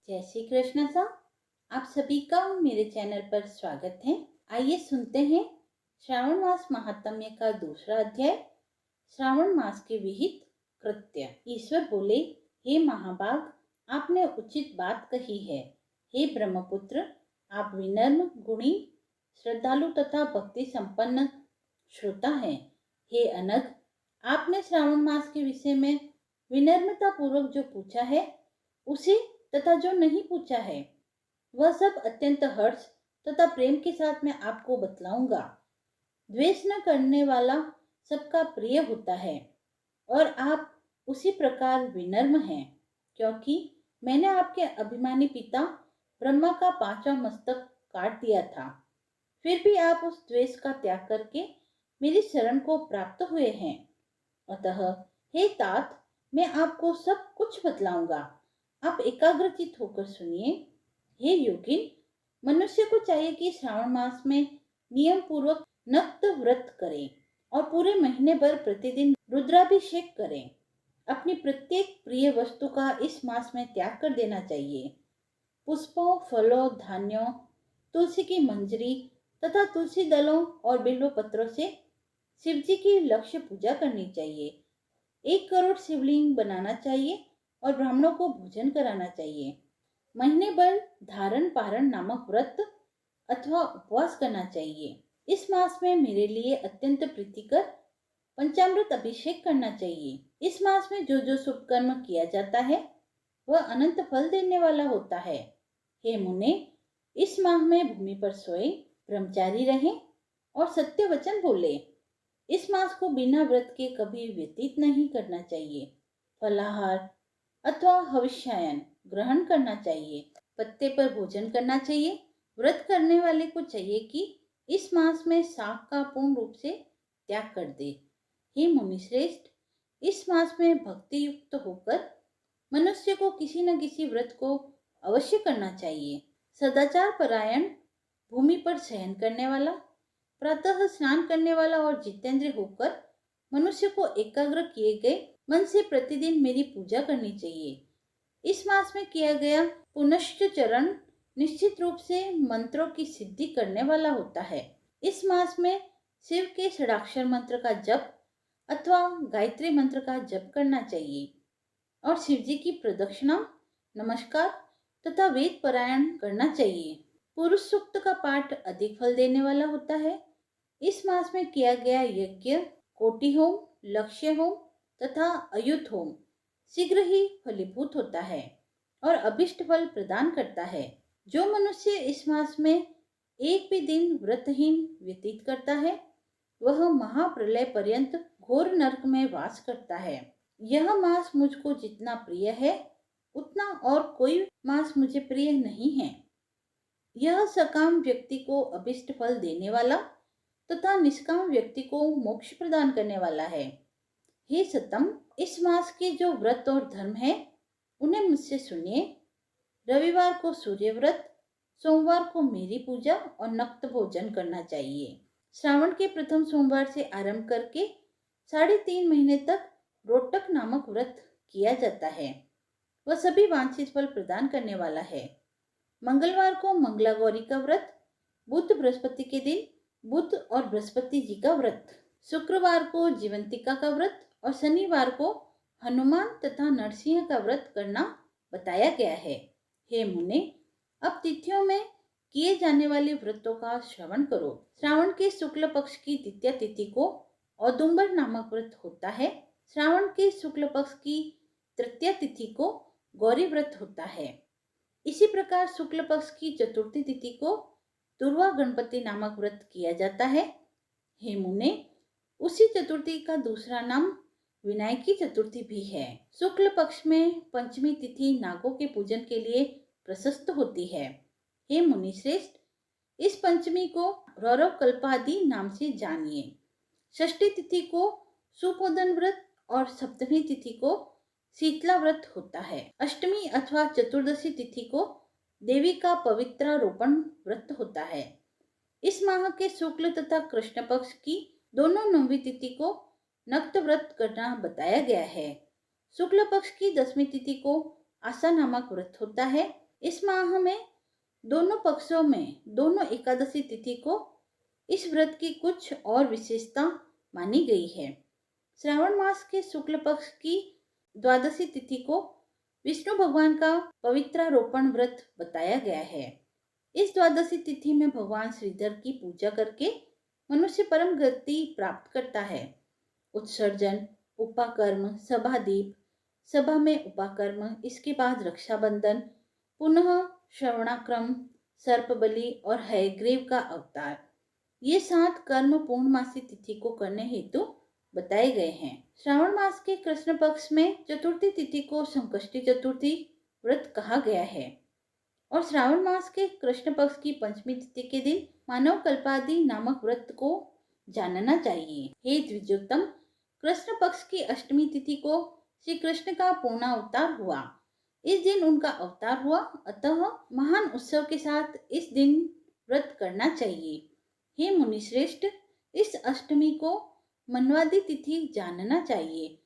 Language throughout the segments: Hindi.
जय श्री कृष्ण सा। आप सभी का मेरे चैनल पर स्वागत है। आइए सुनते हैं श्रावण मास महात्म्य का दूसरा अध्याय, श्रावण मास के विहित कृत्य। ईश्वर बोले, हे महाभाग, आपने उचित बात कही है। हे ब्रह्मपुत्र, आप विनम्र, गुणी, श्रद्धालु तथा भक्ति संपन्न श्रोता हैं। हे अनघ, आपने श्रावण मास के विषय में विनम्रता पूर्वक जो पूछा है उसे तथा जो नहीं पूछा है वह सब अत्यंत हर्ष तथा प्रेम के साथ मैं आपको बतलाऊंगा। द्वेष न करने वाला सबका प्रिय होता है और आप उसी प्रकार विनम्र हैं, क्योंकि मैंने आपके अभिमानी पिता ब्रह्मा का 5वां मस्तक काट दिया था। फिर भी आप उस द्वेष का त्याग करके मेरी शरण को प्राप्त हुए हैं। अतः हे तात, मैं आपको सब कुछ बतलाऊंगा। आप एकाग्रचित होकर सुनिए। हे योगिन, मनुष्य को चाहिए कि श्रावण मास में नियम पूर्वक नक्त व्रत करें और पूरे महीने भर प्रतिदिन रुद्राभिषेक करें। अपनी प्रत्येक प्रिय वस्तु का इस मास में त्याग कर देना चाहिए। पुष्पों, फलों, धान्यों, तुलसी की मंजरी तथा तुलसी दलों और बिल्व पत्रों से शिव जी की लक्ष्य पूजा करनी चाहिए। 1 करोड़ शिवलिंग बनाना चाहिए और ब्राह्मणों को भोजन कराना चाहिए। महीने भर धारण पारण नामक व्रत अथवा उपवास करना चाहिए। इस मास में मेरे लिए अत्यंत प्रीतिकर पंचामृत अभिषेक करना चाहिए। इस मास में जो जो शुभ कर्म किया जाता है वह अनंत फल देने वाला होता है। हे मुने, इस माह में भूमि पर सोए, ब्रह्मचारी रहें और सत्य वचन बोले। इस मास को बिना व्रत के कभी व्यतीत नहीं करना चाहिए। फलाहार अथवा हविष्यायन ग्रहण करना चाहिए। पत्ते पर भोजन करना चाहिए। व्रत करने वाले को चाहिए कि इस मास में शाक का पूर्ण रूप से त्याग कर दे। हे मुनिश्रेष्ठ, इस मास में भक्ति युक्त होकर मनुष्य को किसी न किसी व्रत को अवश्य करना चाहिए। सदाचार परायण, भूमि पर शयन करने वाला, प्रातः स्नान करने वाला और जितेंद्रिय होकर मनुष्य को एकाग्र किए गए मन से प्रतिदिन मेरी पूजा करनी चाहिए। इस मास में किया गया पुनश्च चरण निश्चित रूप से मंत्रों की सिद्धि करने वाला होता है। इस मास में शिव के षडाक्षर मंत्र का जप अथवा गायत्री मंत्र का जप करना चाहिए और शिव जी की प्रदक्षिणा, नमस्कार तथा वेद पारायण करना चाहिए। पुरुष सूक्त का पाठ अधिक फल देने वाला होता है। इस मास में किया गया यज्ञ, कोटि होम, लक्ष्य होम तथा अयुत होम शीघ्र ही फलीभूत होता है और अभिष्ट फल प्रदान करता है। जो मनुष्य इस मास में एक भी दिन व्रतहीन व्यतीत करता है वह महाप्रलय पर्यंत घोर नरक में वास करता है। यह मास मुझको जितना प्रिय है उतना और कोई मास मुझे प्रिय नहीं है। यह सकाम व्यक्ति को अभिष्ट फल देने वाला तथा निष्काम व्यक्ति को मोक्ष प्रदान करने वाला है। हे सतम, इस मास के जो व्रत और धर्म है उन्हें मुझसे सुनिए। रविवार को सूर्य व्रत, सोमवार को मेरी पूजा और नक्त भोजन करना चाहिए। श्रावण के प्रथम सोमवार से आरंभ करके 3.5 महीने तक रोटक नामक व्रत किया जाता है। वह सभी वांछित फल प्रदान करने वाला है। मंगलवार को मंगला गौरी का व्रत, बुध बृहस्पति के दिन बुध और बृहस्पति जी का व्रत, शुक्रवार को जीवंतिका का व्रत और शनिवार को हनुमान तथा नरसिंह का व्रत करना बताया गया है। हे मुने, अब तिथियों में किए जाने वाले व्रतों का श्रवण करो। श्रावण के शुक्ल पक्ष की द्वितीय तिथि को औदुंबर नामक व्रत होता है। श्रावण के शुक्ल पक्ष की तृतीय तिथि को गौरी व्रत होता है। इसी प्रकार शुक्ल पक्ष की चतुर्थी तिथि को दुर्वा गणपति नामक व्रत किया जाता है। हे मुने, उसी चतुर्थी का दूसरा नाम विनायकी चतुर्थी भी है। शुक्ल पक्ष में पंचमी तिथि नागों के पूजन के लिए प्रशस्त होती है। हे मुनि श्रेष्ठ, इस पंचमी को रौरव कल्पादि नाम से जानिए। षष्ठी तिथि को सुपोदन व्रत और सप्तमी तिथि को शीतला व्रत होता है। अष्टमी अथवा चतुर्दशी तिथि को देवी का पवित्रारोपण व्रत होता है। इस माह के शुक्ल तथा कृष्ण पक्ष की दोनों 9वीं तिथि को नक्त व्रत करना बताया गया है। शुक्ल पक्ष की 10वीं तिथि को आशा नामक व्रत होता है। इस माह में दोनों पक्षों में दोनों एकादशी तिथि को इस व्रत की कुछ और विशेषता मानी गई है। श्रावण मास के शुक्ल पक्ष की द्वादशी तिथि को विष्णु भगवान का पवित्रारोपण व्रत बताया गया है। इस द्वादशी तिथि में भगवान श्रीधर की पूजा करके मनुष्य परम गति प्राप्त करता है। उत्सर्जन, उपाकर्म, सभादीप, सभा में उपाकर्म, इसके बाद रक्षाबंधन, पुनः श्रवणाक्रम, सर्पबलि और हयग्रीव का अवतार, ये 7 कर्म पूर्णमासी तिथि को करने हेतु बताए गए हैं। श्रावण मास के कृष्ण पक्ष में चतुर्थी तिथि को संकष्टी चतुर्थी व्रत कहा गया है और श्रावण मास के कृष्ण पक्ष की पंचमी तिथि के दिन मानव कल्पादि नामक व्रत को जानना चाहिए। हे द्विजोत्तम, कृष्ण पक्ष की अष्टमी तिथि को श्री कृष्ण का पूर्णावतार हुआ। इस दिन उनका अवतार हुआ, अतः महान उत्सव के साथ इस दिन व्रत करना चाहिए। हे मुनिश्रेष्ठ, इस अष्टमी को मनवादी तिथि जानना चाहिए।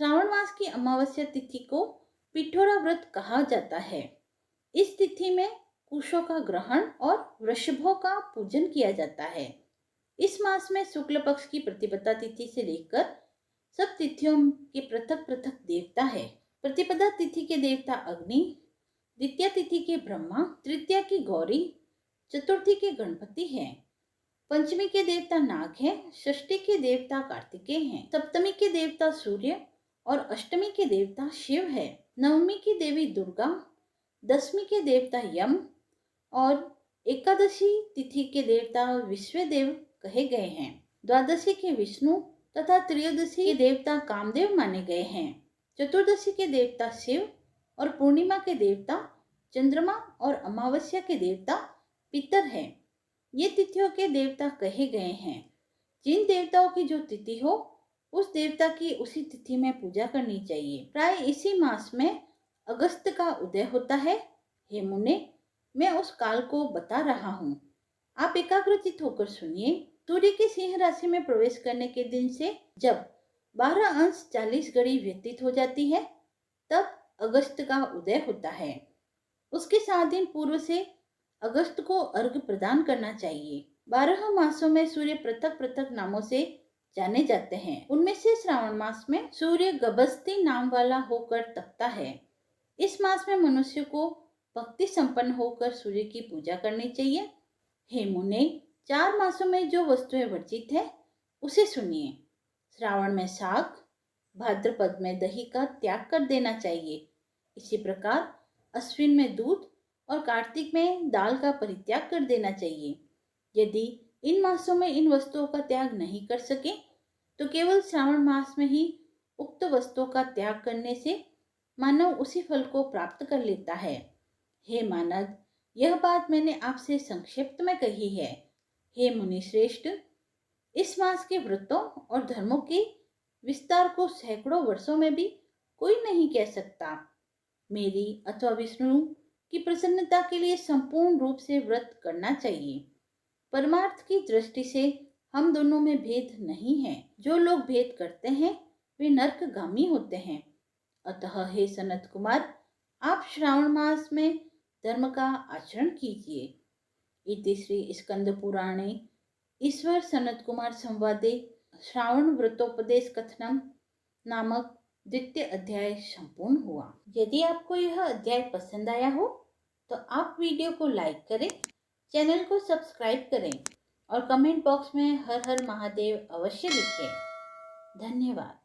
श्रावण मास की अमावस्या तिथि को पिठोरा व्रत कहा जाता है। इस तिथि में कुशों का ग्रहण और वृषभों का पूजन किया जाता है। इस मास में शुक्ल पक्ष की प्रतिपदा तिथि से लेकर सब तिथियों के पृथक पृथक देवता है। प्रतिपदा तिथि के देवता अग्नि, द्वितीय तिथि के ब्रह्मा, तृतीया की गौरी, चतुर्थी के गणपति हैं, पंचमी के देवता नाग हैं, षष्ठी के देवता कार्तिकेय हैं, सप्तमी के देवता सूर्य और अष्टमी के देवता शिव है, नवमी की देवी दुर्गा, दशमी के देवता यम और एकादशी तिथि के देवता विश्वदेव कहे गए हैं। द्वादशी के विष्णु तथा त्रयोदशी के देवता कामदेव माने गए हैं। चतुर्दशी के देवता शिव और पूर्णिमा के देवता चंद्रमा और अमावस्या के देवता पितर हैं। ये तिथियों के देवता कहे गए हैं। जिन देवताओं की जो तिथि हो उस देवता की उसी तिथि में पूजा करनी चाहिए। प्राय इसी मास में अगस्त का उदय होता है। हे मुने, मैं उस काल को बता रहा हूँ, आप एकाग्रचित होकर सुनिए। सूर्य के सिंह राशि में प्रवेश करने के दिन से जब 12 अंश 40 घड़ी व्यतीत हो जाती है तब अगस्त का उदय होता है। उसके 7 दिन पूर्व से अगस्त को अर्घ्य प्रदान करना चाहिए। 12 मासों में सूर्य पृथक पृथक नामों से जाने जाते हैं। उनमें से श्रावण मास में सूर्य गभस्ती नाम वाला होकर तपता है। इस मास में मनुष्य को भक्ति संपन्न होकर सूर्य की पूजा करनी चाहिए। हे मुने, 4 मासों में जो वस्तुएं वर्जित है उसे सुनिए। श्रावण में शाक, भाद्रपद में दही का त्याग कर देना चाहिए। इसी प्रकार अश्विन में दूध और कार्तिक में दाल का परित्याग कर देना चाहिए। यदि इन मासों में इन वस्तुओं का त्याग नहीं कर सके तो केवल श्रावण मास में ही उक्त वस्तुओं का त्याग करने से मानव उसी फल को प्राप्त कर लेता है। हे मानद, यह बात मैंने आपसे संक्षिप्त में कही है। हे मुनिश्रेष्ठ, इस मास के व्रतों और धर्मों के विस्तार को सैकड़ों वर्षों में भी कोई नहीं कह सकता। मेरी अथवा विष्णु की प्रसन्नता के लिए संपूर्ण रूप से व्रत करना चाहिए। परमार्थ की दृष्टि से हम दोनों में भेद नहीं है। जो लोग भेद करते हैं वे नरकगामी होते हैं। अतः हे सनत कुमार, आप श्रावण मास में धर्म का आचरण कीजिए। इति श्री स्कंद पुराणे ईश्वर सनत कुमार संवादे श्रावण व्रतोपदेश कथनम नामक द्वितीय अध्याय संपूर्ण हुआ। यदि आपको यह अध्याय पसंद आया हो तो आप वीडियो को लाइक करें, चैनल को सब्सक्राइब करें और कमेंट बॉक्स में हर हर महादेव अवश्य लिखें। धन्यवाद।